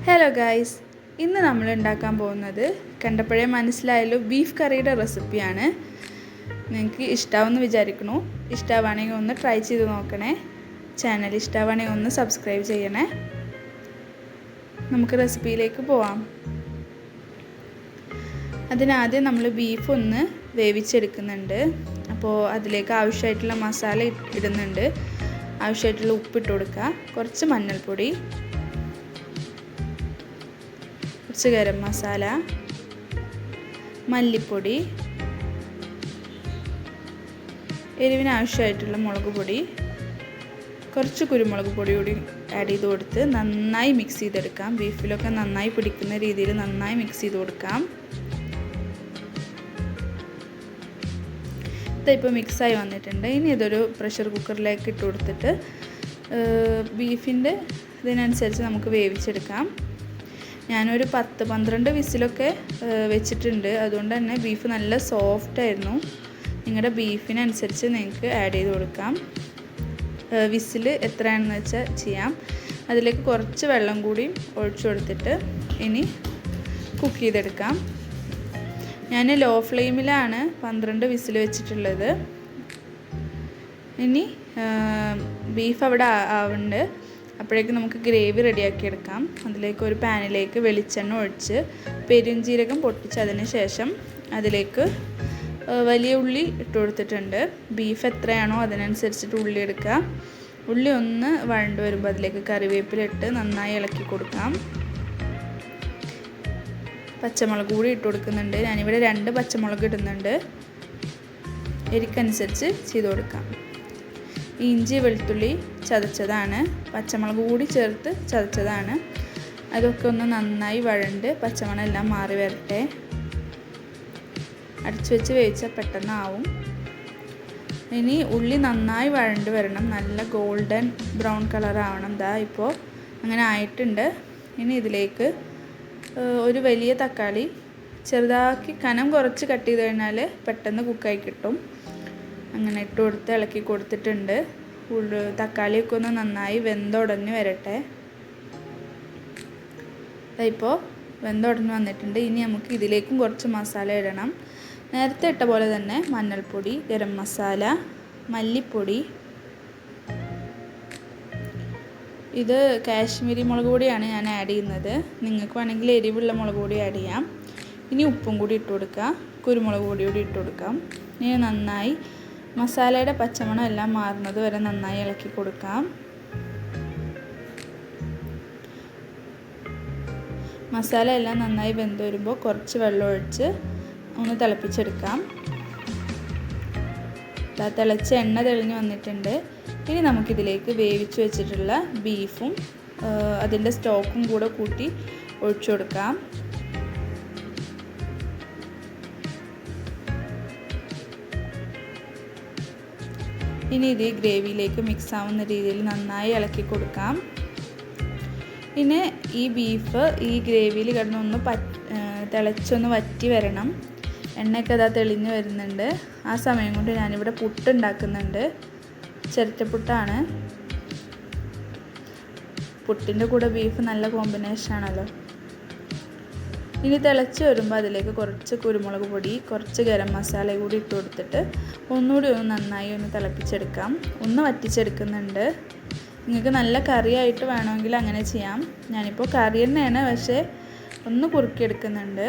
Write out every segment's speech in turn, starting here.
Hello guys, ഇന്ന് നമ്മൾ ഉണ്ടാക്കാൻ പോകുന്നത് കണ്ടപ്പോഴേ മനസ്സിലായല്ലോ ബീഫ് കറിയുടെ റെസിപ്പിയാണ്. നിങ്ങൾക്ക് ഇഷ്ടമാവുമെന്ന് വിചാരിക്കുന്നു. ഇഷ്ടമാവുകയാണെങ്കിൽ ഒന്ന് ട്രൈ ചെയ്ത് നോക്കണേ. ചാനൽ ഇഷ്ടമാവുകയാണെങ്കിൽ ഒന്ന് സബ്സ്ക്രൈബ് ചെയ്യണേ. നമുക്ക് റെസിപ്പിയിലേക്ക് പോവാം. അതിനാദ്യം നമ്മൾ ബീഫ് ഒന്ന് വേവിച്ചെടുക്കുന്നുണ്ട്. അപ്പോൾ അതിലേക്ക് ആവശ്യമായിട്ടുള്ള മസാല ഇടുന്നുണ്ട്. ആവശ്യമായിട്ടുള്ള ഉപ്പിട്ട് കൊടുക്കുക, കുറച്ച് മഞ്ഞൾപ്പൊടി, കുറച്ച് ഗരം മസാല, മല്ലിപ്പൊടി, എരിവിന് ആവശ്യമായിട്ടുള്ള മുളക് പൊടി, കുറച്ച് കുരുമുളക് പൊടി കൂടി ആഡ് ചെയ്ത് കൊടുത്ത് നന്നായി മിക്സ് ചെയ്തെടുക്കാം. ബീഫിലൊക്കെ നന്നായി പിടിക്കുന്ന രീതിയിൽ നന്നായി മിക്സ് ചെയ്ത് കൊടുക്കാം. ഇതിപ്പോൾ മിക്സായി വന്നിട്ടുണ്ട്. ഇനി ഇതൊരു പ്രഷർ കുക്കറിലേക്ക് ഇട്ട് കൊടുത്തിട്ട് ബീഫിൻ്റെ ഇതിനനുസരിച്ച് നമുക്ക് വേവിച്ചെടുക്കാം. ഞാനൊരു 10-12 വിസിലൊക്കെ വെച്ചിട്ടുണ്ട്. അതുകൊണ്ട് തന്നെ ബീഫ് നല്ല സോഫ്റ്റായിരുന്നു. നിങ്ങളുടെ ബീഫിനനുസരിച്ച് നിങ്ങൾക്ക് ആഡ് ചെയ്ത് കൊടുക്കാം. വിസിൽ എത്രയാണെന്ന് വെച്ചാൽ ചെയ്യാം. അതിലേക്ക് കുറച്ച് വെള്ളം കൂടി ഒഴിച്ചു കൊടുത്തിട്ട് ഇനി കുക്ക് ചെയ്തെടുക്കാം. ഞാൻ ലോ ഫ്ലെയിമിലാണ് 12 വിസിൽ വെച്ചിട്ടുള്ളത്. ഇനി ബീഫ് അവിടെ ആവുന്നുണ്ട്. അപ്പോഴേക്കും നമുക്ക് ഗ്രേവി റെഡിയാക്കി എടുക്കാം. അതിലേക്ക് ഒരു പാനിലേക്ക് വെളിച്ചെണ്ണ ഒഴിച്ച് പെരുംജീരകം പൊട്ടിച്ച് അതിന് ശേഷം അതിലേക്ക് വലിയ ഉള്ളി ഇട്ട് കൊടുത്തിട്ടുണ്ട്. ബീഫ് എത്രയാണോ അതിനനുസരിച്ചിട്ട് ഉള്ളി എടുക്കുക. ഉള്ളി ഒന്ന് വഴണ്ട് വരുമ്പോൾ അതിലേക്ക് കറിവേപ്പില ഇട്ട് നന്നായി ഇളക്കി കൊടുക്കാം. പച്ചമുളക് കൂടി ഇട്ട് കൊടുക്കുന്നുണ്ട്. ഞാനിവിടെ 2 പച്ചമുളക് ഇടുന്നുണ്ട്. എരിക്കനുസരിച്ച് ചെയ്ത് കൊടുക്കാം. ഇഞ്ചി വെളുത്തുള്ളി ചതച്ചതാണ്, പച്ചമുളക് കൂടി ചേർത്ത് ചതച്ചതാണ്. അതൊക്കെ ഒന്ന് നന്നായി വഴണ്ട് പച്ചമണം എല്ലാം മാറി വരട്ടെ. അടച്ചു വെച്ച് വേവിച്ചാൽ പെട്ടെന്നാവും. ഇനി ഉള്ളി നന്നായി വഴണ്ട് വരണം. നല്ല ഗോൾഡൻ ബ്രൗൺ കളർ ആവണം. ദാ ഇപ്പോൾ അങ്ങനെ ആയിട്ടുണ്ട്. ഇനി ഇതിലേക്ക് ഒരു വലിയ തക്കാളി ചെറുതാക്കി കനം കുറച്ച് കട്ട് ചെയ്ത് കഴിഞ്ഞാൽ പെട്ടെന്ന് കുക്കായി കിട്ടും. അങ്ങനെ ഇട്ട് കൊടുത്ത് ഇളക്കി കൊടുത്തിട്ടുണ്ട്. തക്കാളിയൊക്കെ ഒന്ന് നന്നായി വെന്തുടഞ്ഞ് വരട്ടെ. ഇപ്പോൾ വെന്തുടഞ്ഞ് വന്നിട്ടുണ്ട്. ഇനി നമുക്ക് ഇതിലേക്കും കുറച്ച് മസാല ഇടണം. നേരത്തെ ഇട്ട പോലെ തന്നെ മഞ്ഞൾപ്പൊടി, ഗരം മസാല, മല്ലിപ്പൊടി, ഇത് കാശ്മീരി മുളക് പൊടിയാണ് ഞാൻ ആഡ് ചെയ്യുന്നത്. നിങ്ങൾക്ക് വേണമെങ്കിൽ എരിവുള്ള മുളക് പൊടി ആഡ് ചെയ്യാം. ഇനി ഉപ്പും കൂടി ഇട്ട് കൊടുക്കുക, കുരുമുളക് പൊടി കൂടി ഇട്ട് കൊടുക്കാം. ഇനി നന്നായി മസാലയുടെ പച്ചമണം എല്ലാം മാറുന്നത് വരെ നന്നായി ഇളക്കി കൊടുക്കാം. മസാല എല്ലാം നന്നായി വെന്ത് വരുമ്പോൾ കുറച്ച് വെള്ളം ഒഴിച്ച് ഒന്ന് തിളപ്പിച്ചെടുക്കാം. തിളച്ച എണ്ണ തെളിഞ്ഞ് വന്നിട്ടുണ്ട്. ഇനി നമുക്കിതിലേക്ക് വേവിച്ച് വെച്ചിട്ടുള്ള ബീഫും അതിൻ്റെ സ്റ്റോക്കും കൂടെ കൂട്ടി ഒഴിച്ചു കൊടുക്കാം. ഇനി ഇത് ഗ്രേവിയിലേക്ക് മിക്സ് ആവുന്ന രീതിയിൽ നന്നായി ഇളക്കി കൊടുക്കാം. പിന്നെ ഈ ബീഫ് ഈ ഗ്രേവിയിൽ കിടന്നൊന്ന് തിളച്ചൊന്ന് വറ്റി വരണം. എണ്ണയൊക്കെ അതാ തെളിഞ്ഞ് വരുന്നുണ്ട്. ആ സമയം കൊണ്ട് ഞാനിവിടെ പുട്ടുണ്ടാക്കുന്നുണ്ട്. ചിരട്ടപ്പുട്ടാണ്. പുട്ടിൻ്റെ കൂടെ ബീഫ് നല്ല കോമ്പിനേഷനാണല്ലോ. ഇനി തിളച്ച് വരുമ്പോൾ അതിലേക്ക് കുറച്ച് കുരുമുളക് പൊടി, കുറച്ച് ഗരം മസാല കൂടി ഇട്ട് കൊടുത്തിട്ട് ഒന്നുകൂടി ഒന്ന് നന്നായി ഒന്ന് തിളപ്പിച്ചെടുക്കാം. ഒന്ന് വറ്റിച്ചെടുക്കുന്നുണ്ട്. നിങ്ങൾക്ക് നല്ല കറിയായിട്ട് വേണമെങ്കിൽ അങ്ങനെ ചെയ്യാം. ഞാനിപ്പോൾ കറി തന്നെയാണ്, പക്ഷേ ഒന്ന് കുറുക്കിയെടുക്കുന്നുണ്ട്.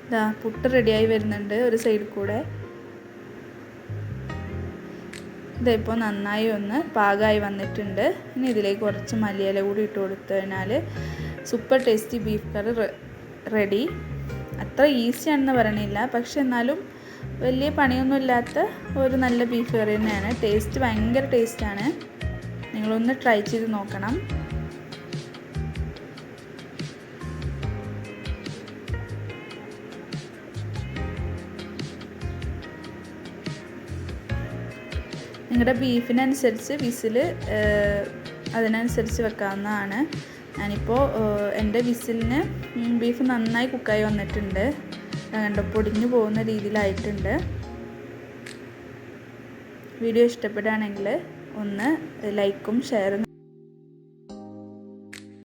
ഇതാ പുട്ട് റെഡിയായി വരുന്നുണ്ട് ഒരു സൈഡിൽ കൂടെ. ഇതിപ്പോൾ നന്നായി ഒന്ന് പാകമായി വന്നിട്ടുണ്ട്. ഇനി ഇതിലേക്ക് കുറച്ച് മല്ലിയില കൂടി ഇട്ട് കൊടുത്തു കഴിഞ്ഞാൽ സൂപ്പർ ടേസ്റ്റി ബീഫ് കറി റെഡി. അത്ര ഈസിയാണെന്ന് പറയണില്ല, പക്ഷെ എന്നാലും വലിയ പണിയൊന്നുമില്ലാത്ത ഒരു നല്ല ബീഫ് കറി തന്നെയാണ്. ടേസ്റ്റ് ഭയങ്കര ടേസ്റ്റാണ്. നിങ്ങളൊന്ന് ട്രൈ ചെയ്ത് നോക്കണം. നിങ്ങളുടെ ബീഫിനനുസരിച്ച് വിസിൽ അതിനനുസരിച്ച് വെക്കാവുന്നതാണ്. ഞാനിപ്പോൾ എൻ്റെ വിസിലിന് ബീഫ് നന്നായി കുക്കായി വന്നിട്ടുണ്ട്. കണ്ടോ, പൊടിഞ്ഞു പോകുന്ന രീതിയിലായിട്ടുണ്ട്. വീഡിയോ ഇഷ്ടപ്പെടുകയാണെങ്കിൽ ഒന്ന് ലൈക്കും ഷെയറും